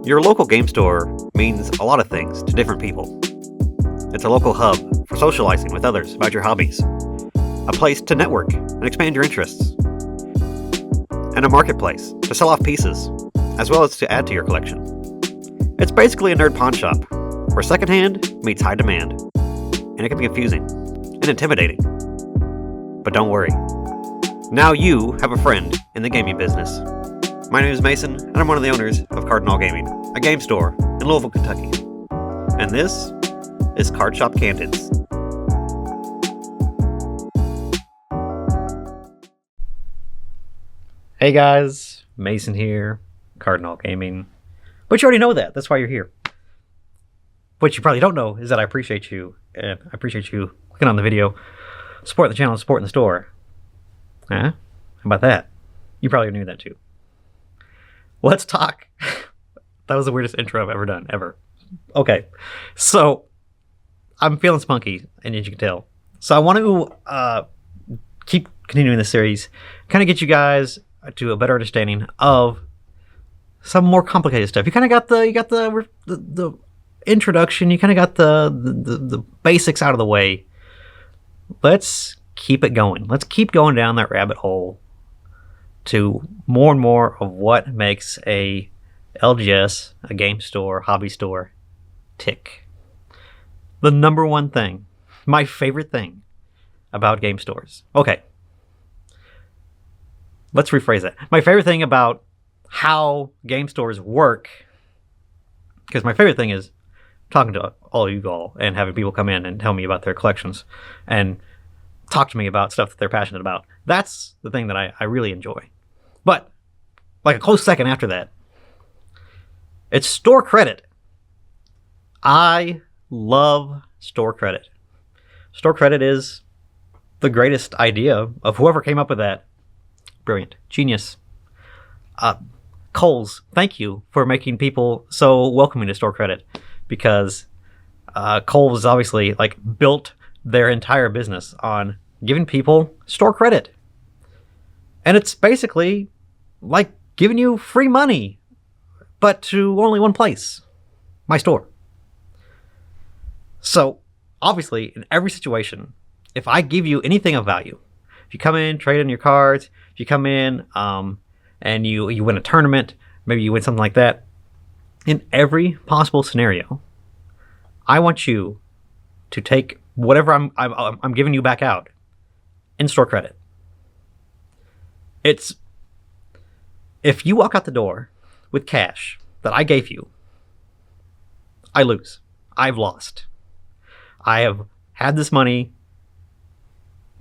Your local game store means a lot of things to different people. It's a local hub for socializing with others about your hobbies, a place to network and expand your interests, and a marketplace to sell off pieces, as well as to add to your collection. It's basically a nerd pawn shop, where secondhand meets high demand, and it can be confusing and intimidating. But don't worry, now you have a friend in the gaming business. My name is Mason, and I'm one of the owners of Cardinal Gaming, a game store in Louisville, Kentucky. And this is Card Shop Candids. Hey guys, Mason here, Cardinal Gaming. But you already know that, that's why you're here. What you probably don't know is that I appreciate you, and I appreciate you clicking on the video, supporting the channel, supporting the store. Huh? How about that? You probably knew that too. Let's talk. That was the weirdest intro I've ever done, ever. Okay, so I'm feeling spunky, and as you can tell. So I want to keep continuing this series, kind of get you guys to a better understanding of some more complicated stuff. You kind of got the introduction. You kind of got the basics out of the way. Let's keep it going. Let's keep going down that rabbit hole to more and more of what makes a LGS, a game store, hobby store, tick. The number one thing, my favorite thing about game stores. Okay, let's rephrase that. My favorite thing about how game stores work, because my favorite thing is talking to all of you all and having people come in and tell me about their collections and talk to me about stuff that they're passionate about. That's the thing that I really enjoy. But like a close second after that, it's store credit. I love store credit. Store credit is the greatest idea of whoever came up with that. Brilliant. Genius. Kohl's, thank you for making people so welcoming to store credit, because Kohl's obviously like built their entire business on giving people store credit. And it's basically like giving you free money, but to only one place, my store. So obviously in every situation, if I give you anything of value, if you come in, trade in your cards, if you come in and you win a tournament, maybe you win something like that, in every possible scenario, I want you to take whatever I'm giving you back out in store credit. It's, if you walk out the door with cash that I gave you, I lose. I've lost. I have had this money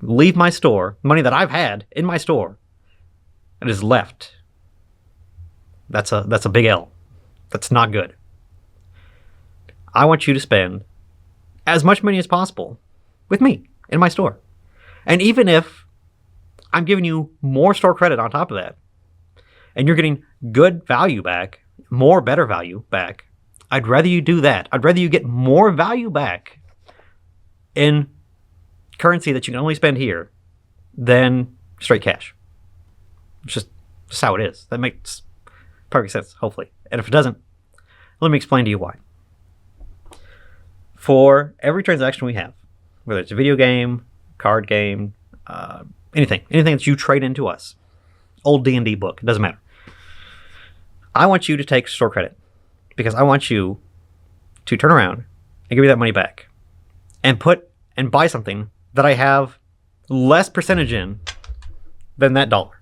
leave my store, money that I've had in my store, and is left. That's a big L. That's not good. I want you to spend as much money as possible with me in my store. And even if I'm giving you more store credit on top of that, and you're getting good value back, more better value back, I'd rather you do that. I'd rather you get more value back in currency that you can only spend here than straight cash. It's just how it is. That makes perfect sense, hopefully. And if it doesn't, let me explain to you why. For every transaction we have, whether it's a video game, card game, anything that you trade into us, old D&D book, it doesn't matter. I want you to take store credit because I want you to turn around and give me that money back and buy something that I have less percentage in than that dollar.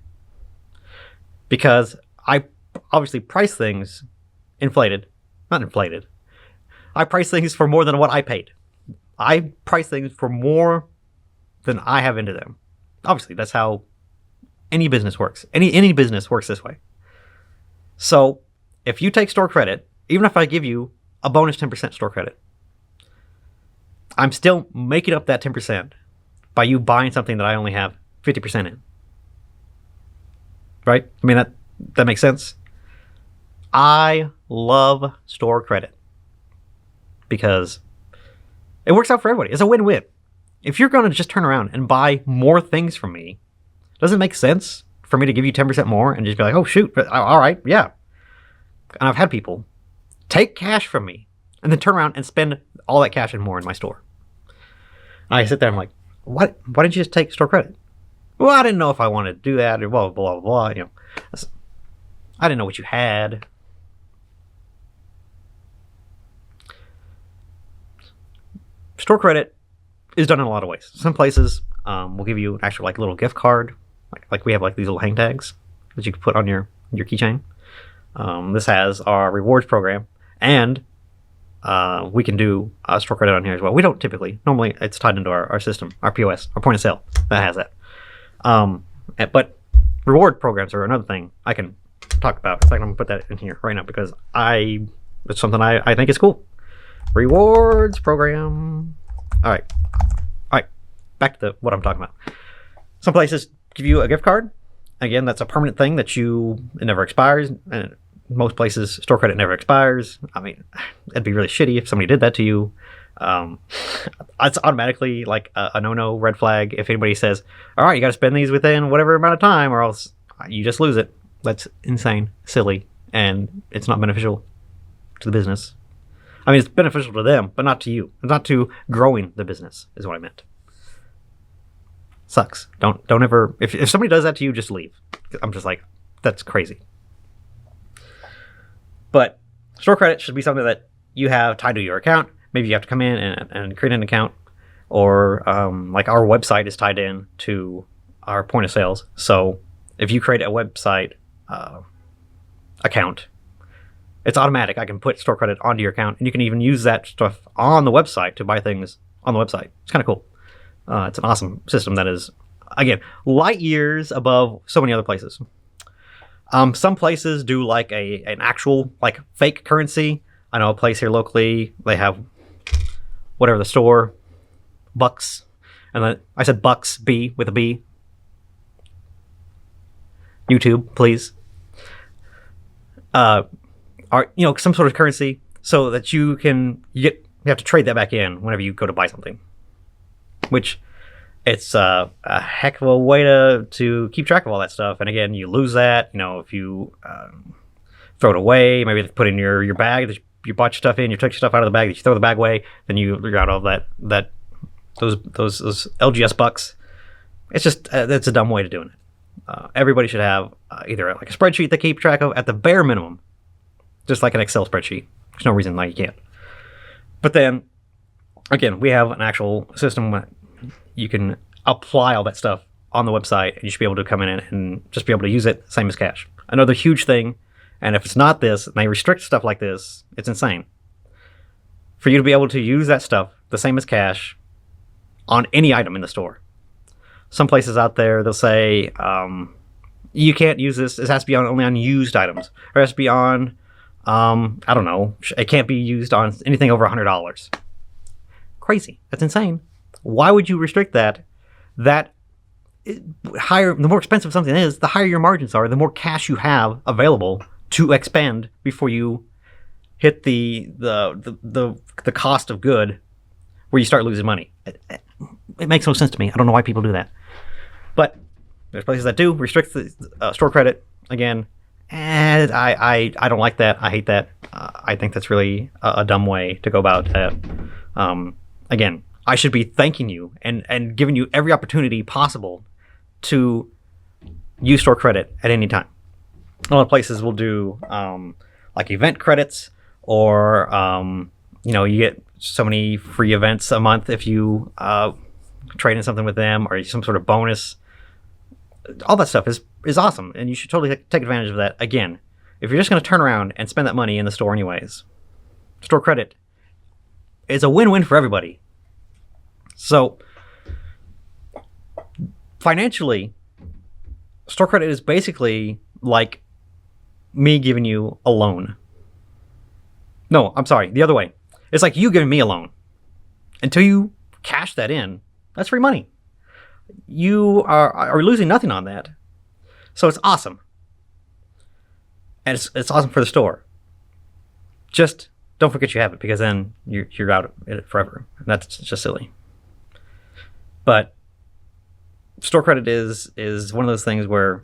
Because I obviously price things not inflated. I price things for more than what I paid. I price things for more than I have into them. Obviously, that's how any business works. Any business works this way. So if you take store credit, even if I give you a bonus 10% store credit, I'm still making up that 10% by you buying something that I only have 50% in. Right? I mean, that makes sense. I love store credit because it works out for everybody. It's a win-win. If you're going to just turn around and buy more things from me, does it make sense for me to give you 10% more and just be like, oh, shoot, all right, yeah. And I've had people take cash from me and then turn around and spend all that cash and more in my store. And I sit there and I'm like, what? Why didn't you just take store credit? Well, I didn't know if I wanted to do that or blah, blah, blah, blah. You know, I didn't know what you had. Store credit is done in a lot of ways. Some places will give you an actual like little gift card. Like we have like these little hang tags that you can put on your keychain. This has our rewards program, and we can do store credit on here as well. We don't typically. Normally, it's tied into our system, our POS, our point of sale that has that. But reward programs are another thing I can talk about. In fact, I'm going to put that in here right now because it's something I think is cool. Rewards program. All right. Back to what I'm talking about. Some places give you a gift card. Again, that's a permanent thing that it never expires. And most places, store credit never expires. I mean, it'd be really shitty if somebody did that to you. It's automatically like a no-no, red flag. If anybody says, all right, you got to spend these within whatever amount of time or else you just lose it. That's insane, silly, and it's not beneficial to the business. I mean, it's beneficial to them, but not to you. Not to growing the business is what I meant. Sucks. Don't ever, if somebody does that to you, just leave. I'm just like, that's crazy. But store credit should be something that you have tied to your account. Maybe you have to come in and create an account, or like our website is tied in to our point of sales. So if you create a website account, it's automatic. I can put store credit onto your account, and you can even use that stuff on the website to buy things on the website. It's kind of cool. It's an awesome system that is, again, light years above so many other places. Some places do like an actual like fake currency. I know a place here locally, they have whatever the store, bucks, and then I said bucks, B with a B. YouTube, please. Are some sort of currency so that you have to trade that back in whenever you go to buy something. Which it's a heck of a way to keep track of all that stuff. And again, you lose that. If you throw it away, maybe put in your bag that you bought your stuff in, you took your stuff out of the bag, that you throw the bag away, then you got all those LGS bucks. It's just that's a dumb way to do it. Everybody should have either like a spreadsheet they keep track of at the bare minimum, just like an Excel spreadsheet. There's no reason why you can't. But then, again, we have an actual system where you can apply all that stuff on the website, and you should be able to come in and just be able to use it, same as cash. Another huge thing, and if it's not this, and they restrict stuff like this, it's insane. For you to be able to use that stuff, the same as cash, on any item in the store. Some places out there, they'll say, you can't use this, it has to be only on used items, or it has to be on, I don't know, it can't be used on anything over $100. Crazy. That's insane. Why would you restrict that? The more expensive something is, the higher your margins are, the more cash you have available to expend before you hit the cost of good where you start losing money. It makes no sense to me. I don't know why people do that. But there's places that do restrict the store credit again, and I don't like that. I hate that. I think that's really a dumb way to go about that. Again, I should be thanking you and giving you every opportunity possible to use store credit at any time. A lot of places will do like event credits, or you get so many free events a month if you trade in something with them, or some sort of bonus. All that stuff is awesome, and you should totally take advantage of that. Again, if you're just going to turn around and spend that money in the store anyways, store credit is a win-win for everybody. So financially, store credit is basically like me giving you a loan. No, I'm sorry, the other way. It's like you giving me a loan. Until you cash that in, that's free money. You are losing nothing on that. So it's awesome. And it's awesome for the store. Just don't forget you have it, because then you're out of it forever. And that's just silly. But store credit is one of those things where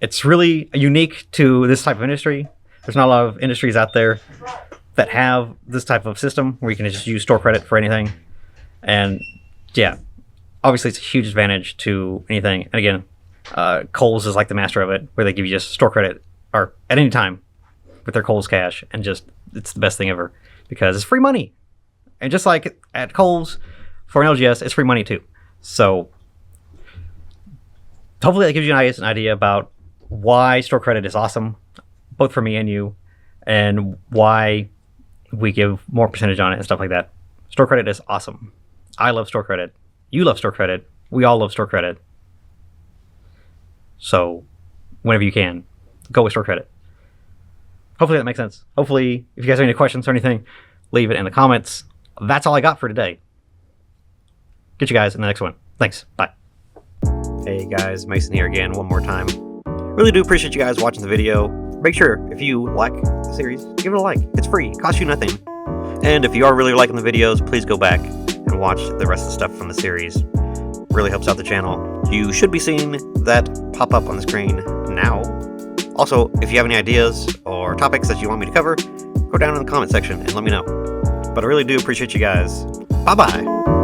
it's really unique to this type of industry. There's not a lot of industries out there that have this type of system where you can just use store credit for anything. And yeah, obviously it's a huge advantage to anything. And again, Kohl's is like the master of it, where they give you just store credit or at any time with their Kohl's cash, and just it's the best thing ever because it's free money. And just like at Kohl's for an LGS, it's free money too. So hopefully that gives you an idea about why store credit is awesome, both for me and you, and why we give more percentage on it and stuff like that. Store credit is awesome. I love store credit. You love store credit. We all love store credit. So whenever you can, go with store credit. Hopefully that makes sense. Hopefully, if you guys have any questions or anything, leave it in the comments. That's all I got for today. Get you guys in the next one. Thanks. Bye. Hey guys, Mason here again one more time. Really do appreciate you guys watching the video. Make sure, if you like the series, give it a like. It's free. It costs you nothing. And if you are really liking the videos, please go back and watch the rest of the stuff from the series. Really helps out the channel. You should be seeing that pop up on the screen now. Also, if you have any ideas or topics that you want me to cover, go down in the comment section and let me know. But I really do appreciate you guys. Bye-bye.